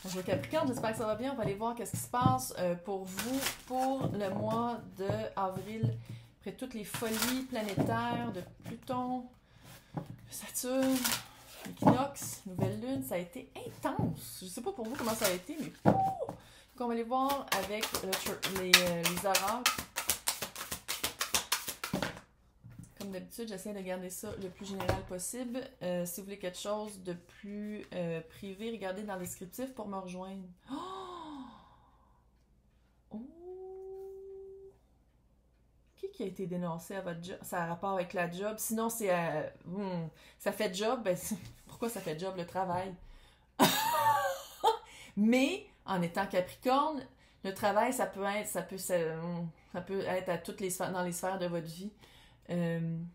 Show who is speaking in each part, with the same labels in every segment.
Speaker 1: Bonjour Capricorne, j'espère que ça va bien. On va aller voir qu'est-ce qui se passe pour vous pour le mois de avril. Après toutes les folies planétaires de Pluton, Saturne, l'équinoxe, nouvelle lune, ça a été intense. Je sais pas pour vous comment ça a été, mais on va aller voir avec les oracles. Comme d'habitude, j'essaie de garder ça le plus général possible. Si vous voulez quelque chose de plus privé, regardez dans le descriptif pour me rejoindre. Oh! Qui a été dénoncé à votre job? Ça a rapport avec la job. Sinon, c'est... ça fait job. Ben, pourquoi ça fait job, le travail? Mais, en étant Capricorne, le travail, ça peut être à toutes les sphères, dans les sphères de votre vie. Il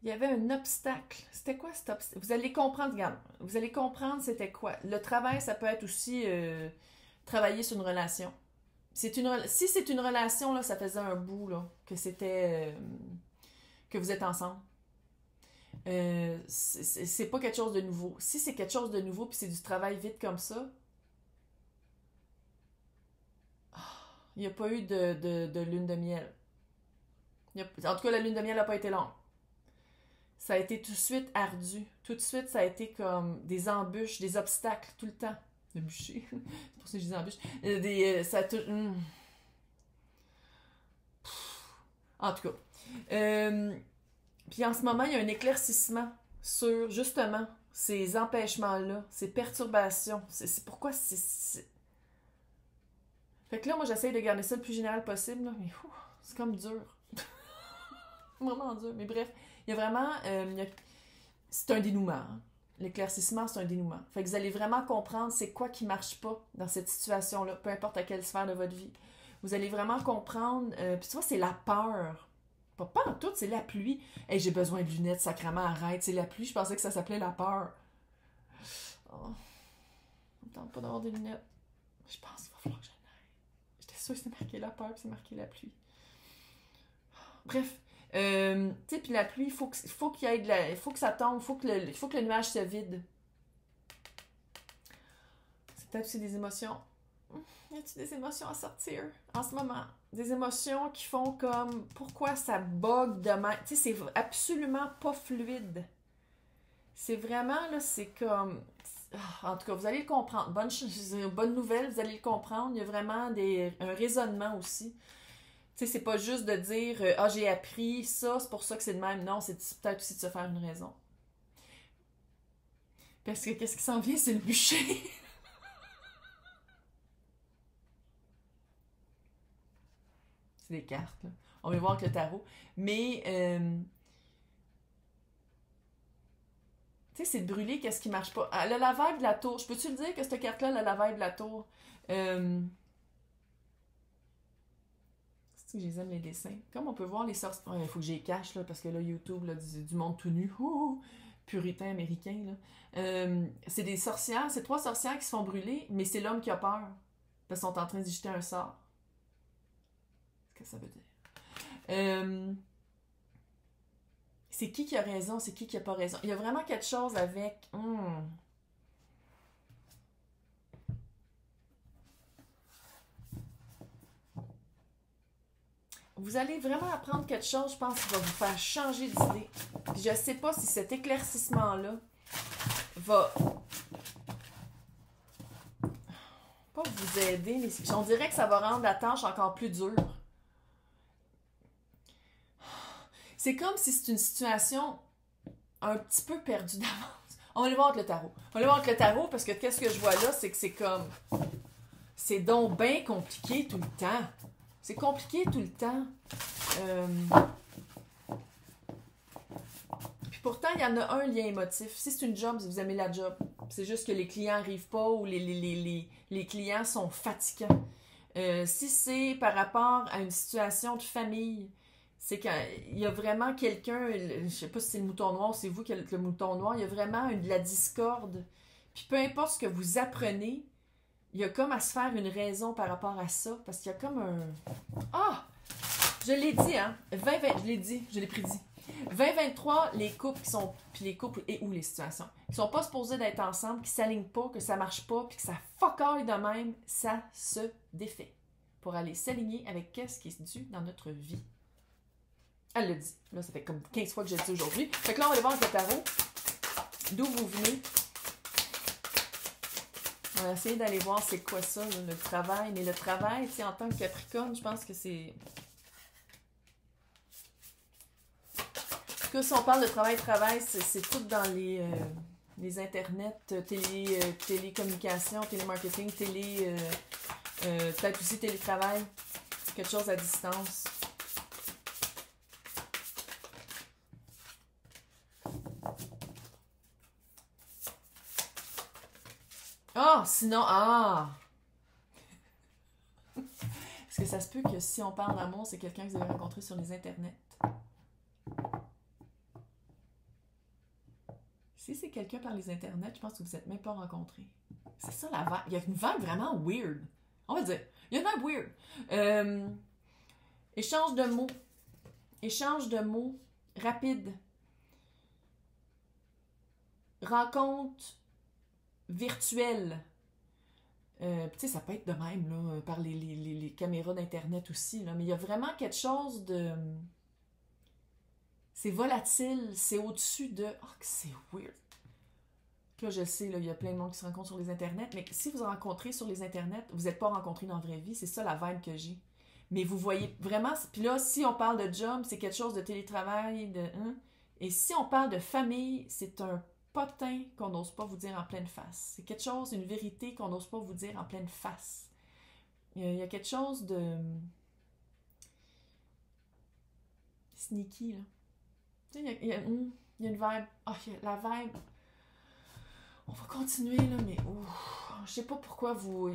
Speaker 1: y avait un obstacle. C'était quoi cet obstacle? Vous allez comprendre, regarde. Vous allez comprendre c'était quoi. Le travail, ça peut être aussi travailler sur une relation. Si c'est une relation, là, ça faisait un bout là, que c'était que vous êtes ensemble. C'est pas quelque chose de nouveau. Si c'est quelque chose de nouveau puis c'est du travail vite comme ça, il n'y a pas eu de lune de miel. En tout cas, la lune de miel n'a pas été longue. Ça a été tout de suite ardu. Tout de suite, ça a été comme des embûches, des obstacles, tout le temps. De bûcher. C'est pour ça que je dis embûches. En tout cas. Puis en ce moment, il y a un éclaircissement sur, justement, ces empêchements-là, ces perturbations. C'est pourquoi c'est... Fait que là, moi, j'essaye de garder ça le plus général possible, là, mais c'est comme dur. Vraiment dur. Mais bref, il y a vraiment... c'est un dénouement. Hein. L'éclaircissement, c'est un dénouement. Fait que vous allez vraiment comprendre c'est quoi qui marche pas dans cette situation-là, peu importe à quelle sphère de votre vie. Vous allez vraiment comprendre... puis tu vois, c'est la peur. Pas en tout, c'est la pluie. Hey, j'ai besoin de lunettes, sacrément, arrête. C'est la pluie, je pensais que ça s'appelait la peur. Oh. Ça me tente pas d'avoir des lunettes. Je pense qu'il va falloir que j'aille. J'étais sûre que c'est marqué la peur, puis c'est marqué la pluie. Bref. Tu sais, puis la pluie, il faut qu'il y ait il faut que ça tombe, il faut que le nuage se vide. C'est peut-être aussi des émotions. Y a-t-il des émotions à sortir en ce moment? Des émotions qui font comme pourquoi ça bug demain? Tu sais, c'est absolument pas fluide. C'est vraiment, là, c'est comme... En tout cas, vous allez le comprendre. Bonne nouvelle, vous allez le comprendre. Il y a vraiment un raisonnement aussi. Tu sais, c'est pas juste de dire « Ah, j'ai appris ça, c'est pour ça que c'est de même. » Non, c'est peut-être aussi de se faire une raison. Parce que qu'est-ce qui s'en vient? C'est le bûcher. C'est des cartes, là. On va voir avec le tarot. Mais, tu sais, c'est de brûler qu'est-ce qui marche pas. Elle a la vibe de la tour. Je peux-tu le dire que cette carte-là, elle a la vibe de la tour? Si j'aime les dessins. Comme on peut voir les sorciers. Il faut que j'y cache, là, parce que là, YouTube, là, du monde tout nu. Puritain américain, là. C'est des sorcières. C'est 3 sorcières qui se font brûler, mais c'est l'homme qui a peur. Parce qu'ils sont en train d'y jeter un sort. Qu'est-ce que ça veut dire? C'est qui a raison, c'est qui a pas raison. Il y a vraiment quelque chose avec... Vous allez vraiment apprendre quelque chose, je pense, qui va vous faire changer d'idée. Puis je sais pas si cet éclaircissement-là va... pas vous aider, mais on dirait que ça va rendre la tâche encore plus dure. C'est comme si c'est une situation un petit peu perdue d'avance. On va aller voir avec le tarot. On va aller voir avec le tarot parce que qu'est-ce que je vois là, c'est que c'est comme... C'est donc bien compliqué tout le temps. C'est compliqué tout le temps. Puis pourtant, il y en a un lien émotif. Si c'est une job, vous aimez la job. C'est juste que les clients n'arrivent pas ou les clients sont fatigants. Si c'est par rapport à une situation de famille, c'est qu'il y a vraiment quelqu'un, je sais pas si c'est le mouton noir, c'est vous qui êtes le mouton noir, il y a vraiment de la discorde. Puis peu importe ce que vous apprenez, il y a comme à se faire une raison par rapport à ça, parce qu'il y a comme un... Ah! Je l'ai dit, hein? 2020, je l'ai dit, je l'ai prédit. 2023, les couples qui sont, puis les couples et ou les situations, qui sont pas supposés d'être ensemble, qui s'alignent pas, que ça marche pas, puis que ça fuck all de même, ça se défait. Pour aller s'aligner avec qu'est-ce qui est dû dans notre vie. Elle le dit. Là, ça fait comme 15 fois que je le dis aujourd'hui. Fait que là, on va aller voir avec le tarot. D'où vous venez. On va essayer d'aller voir c'est quoi ça, là, le travail. Mais le travail, tu sais, en tant que Capricorne, je pense que c'est... Que si on parle de travail, c'est tout dans les internets, télécommunications, télémarketing, peut-être aussi télétravail, quelque chose à distance. Ah, sinon, est-ce que ça se peut que si on parle d'amour, c'est quelqu'un que vous avez rencontré sur les internets? Si c'est quelqu'un par les internets, je pense que vous n'êtes même pas rencontrés. C'est ça la vibe. Il y a une vibe vraiment weird. On va dire. Il y a une vibe weird. Échange de mots. Échange de mots rapide. Rencontre virtuelle. Tu sais, ça peut être de même, là, par les caméras d'Internet aussi, là, mais il y a vraiment quelque chose de... C'est volatile, c'est au-dessus de... Oh, que c'est weird. Là, je le sais, là, il y a plein de monde qui se rencontrent sur les internets, mais si vous rencontrez sur les internets, vous n'êtes pas rencontrés dans la vraie vie, c'est ça la vibe que j'ai. Mais vous voyez vraiment... Puis là, si on parle de job, c'est quelque chose de télétravail, de... Hein? Et si on parle de famille, c'est un potin qu'on n'ose pas vous dire en pleine face. C'est quelque chose, une vérité qu'on n'ose pas vous dire en pleine face. Il y a quelque chose de... sneaky, là. Tu sais, il y a une vibe. Ah, la vibe... On va continuer, là, mais... je sais pas pourquoi vous...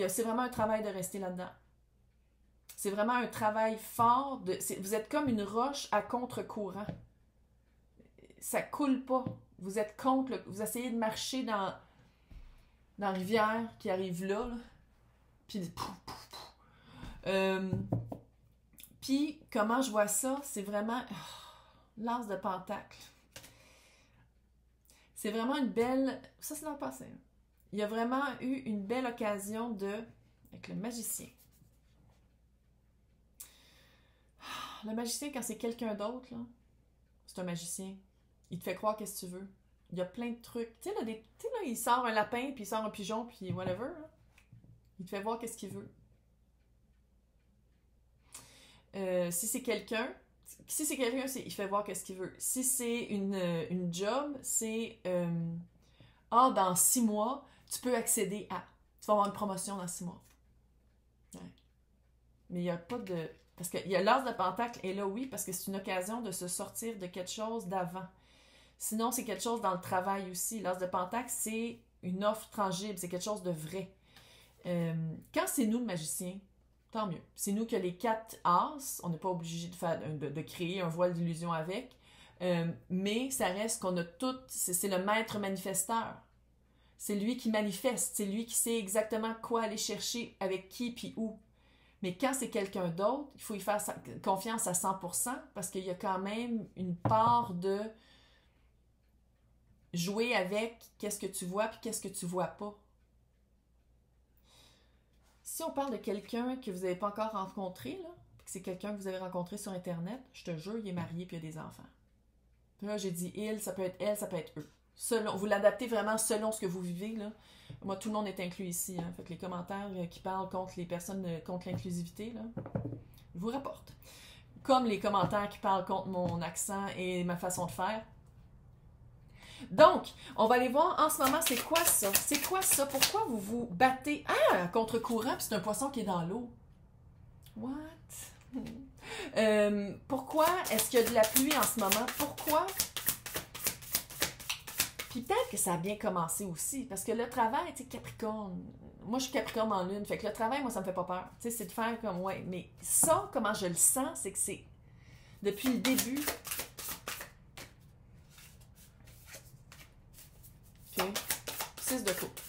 Speaker 1: c'est vraiment un travail de rester là-dedans. C'est vraiment un travail fort. Vous êtes comme une roche à contre-courant. Ça coule pas. Vous êtes contre... vous essayez de marcher dans la rivière qui arrive là. Puis... Puis, comment je vois ça? C'est vraiment... l'as de pentacle. C'est vraiment une belle... Ça, c'est dans le passé. Il y a vraiment eu une belle occasion avec le magicien. Le magicien, quand c'est quelqu'un d'autre, là, c'est un magicien. Il te fait croire qu'est-ce que tu veux. Il y a plein de trucs. Tu sais, là, il sort un lapin, puis il sort un pigeon, puis whatever. Là. Il te fait voir qu'est-ce qu'il veut. Si c'est quelqu'un, il fait voir qu'est-ce qu'il veut. Si c'est une job, c'est dans 6 mois, tu peux accéder à. Tu vas avoir une promotion dans 6 mois. Ouais. Mais il n'y a pas de... Parce que l'as de pentacle est là, oui, parce que c'est une occasion de se sortir de quelque chose d'avant. Sinon, c'est quelque chose dans le travail aussi. L'as de pentacle, c'est une offre tangible, c'est quelque chose de vrai. Quand c'est nous le magicien, tant mieux. C'est nous qui a les 4 as, on n'est pas obligé de créer un voile d'illusion avec, mais ça reste qu'on a tout, c'est le maître manifesteur. C'est lui qui manifeste, c'est lui qui sait exactement quoi aller chercher, avec qui puis où. Mais quand c'est quelqu'un d'autre, il faut y faire confiance à 100% parce qu'il y a quand même une part de jouer avec qu'est-ce que tu vois puis qu'est-ce que tu vois pas. Si on parle de quelqu'un que vous n'avez pas encore rencontré, là, que c'est quelqu'un que vous avez rencontré sur Internet, je te jure, il est marié puis il a des enfants. Puis là, j'ai dit il, ça peut être elle, ça peut être eux. Vous l'adaptez vraiment selon ce que vous vivez, là. Moi, tout le monde est inclus ici. Hein. Fait que les commentaires qui parlent contre les personnes, contre l'inclusivité, là, je vous rapporte. Comme les commentaires qui parlent contre mon accent et ma façon de faire. Donc, on va aller voir en ce moment, c'est quoi ça? C'est quoi ça? Pourquoi vous vous battez? Contre-courant, puis c'est un poisson qui est dans l'eau. What? Pourquoi est-ce qu'il y a de la pluie en ce moment? Pourquoi? Puis peut-être que ça a bien commencé aussi, parce que le travail, tu sais, Capricorne, moi je suis Capricorne en lune, fait que le travail, moi ça me fait pas peur. Tu sais, c'est de faire comme, ouais, mais ça, comment je le sens, c'est que c'est depuis le début. OK. 6 de coupe.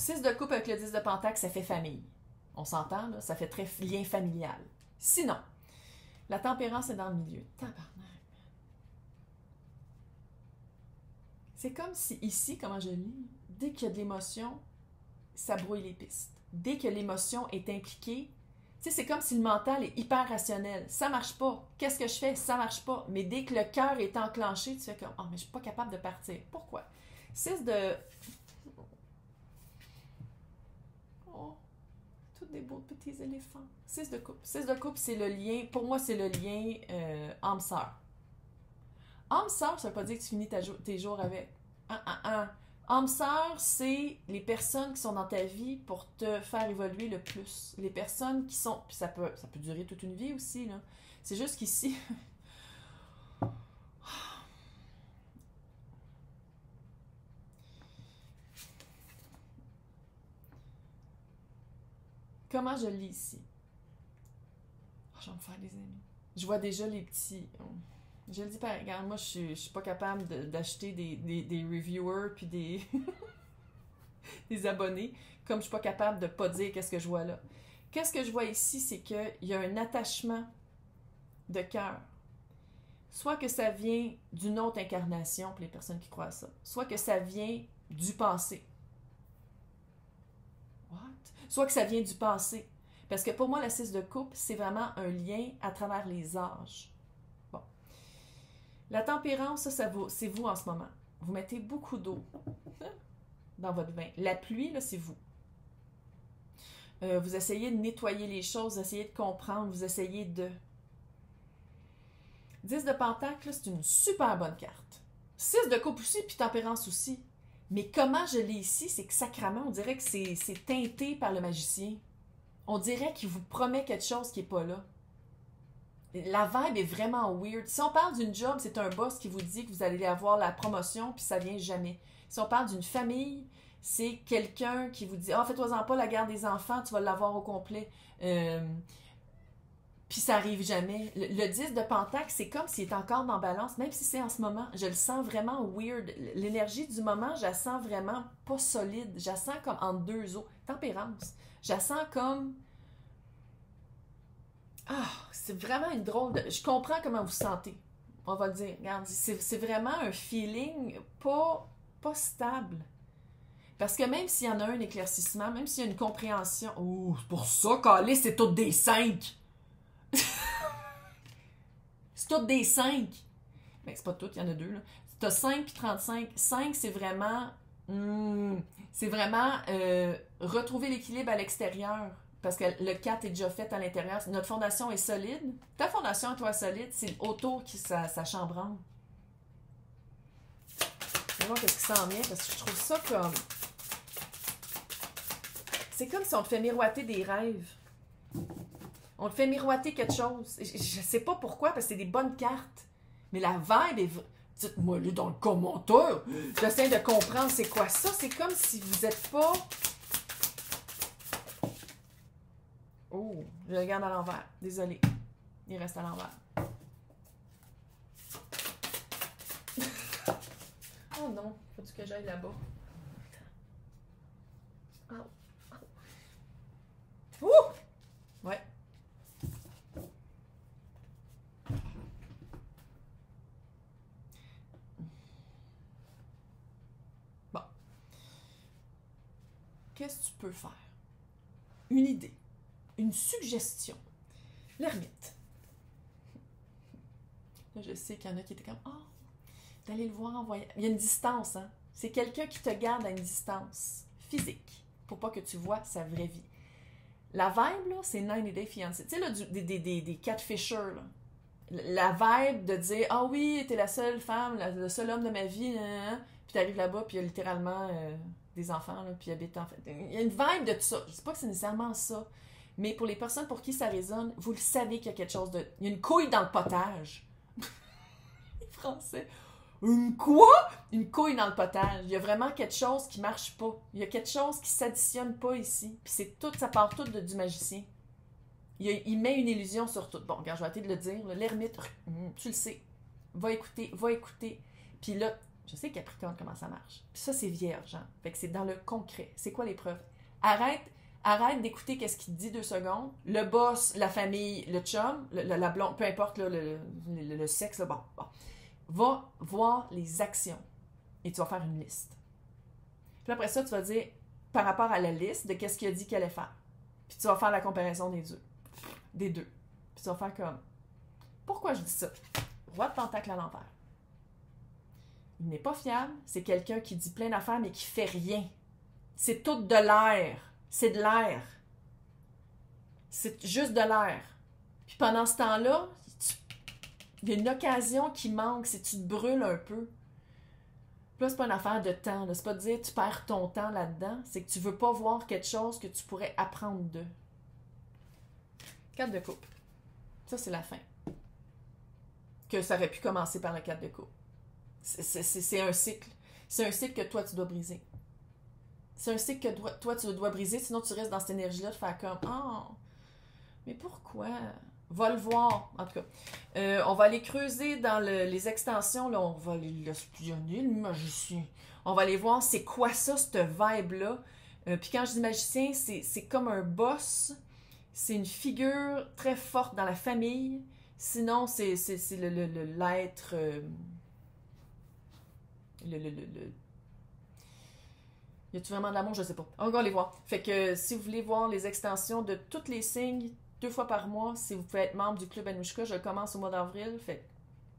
Speaker 1: 6 de coupe avec le 10 de pentacle, ça fait famille. On s'entend, là? Ça fait très lien familial. Sinon, la tempérance est dans le milieu. Tabarnak. C'est comme si ici, comment je lis, dès qu'il y a de l'émotion, ça brouille les pistes. Dès que l'émotion est impliquée, tu sais, c'est comme si le mental est hyper rationnel. Ça marche pas. Qu'est-ce que je fais? Ça marche pas. Mais dès que le cœur est enclenché, tu fais comme, oh, mais je suis pas capable de partir. Pourquoi? 6 de... Oh, tous des beaux petits éléphants. 6 de coupe. 6 de coupe, c'est le lien, pour moi, c'est le lien âme-sœur. Âme-sœur, ça veut pas dire que tu finis tes jours avec. Âme sœur, c'est les personnes qui sont dans ta vie pour te faire évoluer le plus. Les personnes qui sont... Puis ça peut durer toute une vie aussi, là. C'est juste qu'ici... Comment je le lis ici? Oh, je vais me faire des amis. Je vois déjà les petits... Je le dis par exemple, moi je suis pas capable d'acheter des reviewers puis des des abonnés, comme je suis pas capable de pas dire qu'est-ce que je vois là. Qu'est-ce que je vois ici, c'est qu'il y a un attachement de cœur. Soit que ça vient d'une autre incarnation pour les personnes qui croient à ça, soit que ça vient du passé. What? Soit que ça vient du passé. Parce que pour moi, la 6 de coupe, c'est vraiment un lien à travers les âges. La tempérance, ça c'est vous en ce moment. Vous mettez beaucoup d'eau dans votre bain. La pluie, là, c'est vous. Vous essayez de nettoyer les choses, vous essayez de comprendre, vous essayez de... 10 de pentacle, c'est une super bonne carte. 6 de coupe aussi, puis tempérance aussi. Mais comment je l'ai ici, c'est que sacrément, on dirait que c'est teinté par le magicien. On dirait qu'il vous promet quelque chose qui n'est pas là. La vibe est vraiment weird. Si on parle d'une job, c'est un boss qui vous dit que vous allez avoir la promotion, puis ça vient jamais. Si on parle d'une famille, c'est quelqu'un qui vous dit « Ah, fais-toi-en pas la garde des enfants, tu vas l'avoir au complet. Puis ça arrive jamais. Le 10 de pentacle, c'est comme s'il est encore dans balance, même si c'est en ce moment. Je le sens vraiment weird. L'énergie du moment, je la sens vraiment pas solide. Je la sens comme entre deux eaux. Tempérance. Je la sens comme... Ah, c'est vraiment une drôle de... Je comprends comment vous vous sentez. On va le dire. Regarde, c'est vraiment un feeling pas stable. Parce que même s'il y en a un éclaircissement, même s'il y a une compréhension... Oh, c'est pour ça, Calais, c'est toutes des 5. C'est toutes des 5. Mais c'est pas toutes, il y en a deux, là. T'as 5 puis 35. 5, c'est vraiment... retrouver l'équilibre à l'extérieur. Parce que le 4 est déjà fait à l'intérieur. Notre fondation est solide. Ta fondation, toi, solide, c'est autour qui ça chambranle. Je vais voir qu'est-ce qui s'en vient, parce que je trouve ça comme... C'est comme si on te fait miroiter des rêves. On te fait miroiter quelque chose. Je sais pas pourquoi, parce que c'est des bonnes cartes. Mais la vibe est... Dites-moi, là, dans le commentaire. J'essaie de comprendre c'est quoi ça. C'est comme si vous êtes pas... Oh, je le regarde à l'envers. Désolée. Il reste à l'envers. Oh non, faut-tu que j'aille là-bas? Oh. Ouh! Ouais. Bon. Qu'est-ce que tu peux faire? Une idée. Une suggestion. L'ermite. Là, je sais qu'il y en a qui étaient comme « Ah, d'aller le voir en voyage. » Il y a une distance, hein? C'est quelqu'un qui te garde à une distance physique pour pas que tu vois sa vraie vie. La vibe, là, c'est 90 Day Fiancé. Tu sais, là, des catfishers, là. La vibe de dire « Ah oui, t'es la seule femme, le seul homme de ma vie, hein? » Puis t'arrives là-bas, puis il y a littéralement des enfants, là, puis ils habitent en fait. Il y a une vibe de tout ça. Je sais pas que c'est nécessairement ça. Mais pour les personnes pour qui ça résonne, vous le savez qu'il y a quelque chose de... Il y a une couille dans le potage. Français. Une quoi? Une couille dans le potage. Il y a vraiment quelque chose qui marche pas. Il y a quelque chose qui s'additionne pas ici. Puis c'est tout, ça part tout du magicien. Il met une illusion sur tout. Bon, regarde, je vais arrêter de le dire. L'ermite, tu le sais. Va écouter. Puis là, Je sais Capricorne comment ça marche. Puis ça, c'est vierge. Hein? Fait que c'est dans le concret. C'est quoi les preuves? Arrête d'écouter qu'est-ce qu'il te dit 2 secondes. Le boss, la famille, le chum, la blonde, peu importe là, le sexe, là, bon. Va voir les actions et tu vas faire une liste. Puis après ça, tu vas dire, par rapport à la liste, de qu'est-ce qu'il a dit qu'il allait faire. Puis tu vas faire la comparaison des deux. Puis tu vas faire comme, pourquoi je dis ça? Roi de pentacle à l'envers. Il n'est pas fiable, c'est quelqu'un qui dit plein d'affaires mais qui fait rien. C'est tout de l'air. C'est de l'air. C'est juste de l'air. Puis pendant ce temps-là, il y a une occasion qui manque, c'est que tu te brûles un peu. Puis là, c'est pas une affaire de temps. Là. C'est pas de dire tu perds ton temps là-dedans. C'est que tu veux pas voir quelque chose que tu pourrais apprendre d'eux. 4 de coupe. Ça, c'est la fin. Que ça aurait pu commencer par le 4 de coupe. C'est un cycle. C'est un cycle que toi, tu dois briser. C'est un cycle que toi, tu dois briser, sinon tu restes dans cette énergie-là de faire comme « Ah, mais pourquoi? » Va le voir, en tout cas. On va aller creuser dans les extensions, là, on va aller l'espionner, le magicien. On va aller voir c'est quoi ça, cette vibe-là. Puis quand je dis magicien, c'est comme un boss. C'est une figure très forte dans la famille. Sinon, c'est l'être... Y a-tu vraiment de l'amour? Je sais pas. On va les voir. Fait que si vous voulez voir les extensions de tous les signes 2 fois par mois, si vous pouvez être membre du Club Anouchka, je commence au mois d'avril. Fait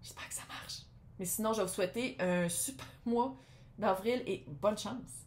Speaker 1: j'espère que ça marche. Mais sinon, je vais vous souhaiter un super mois d'avril et bonne chance.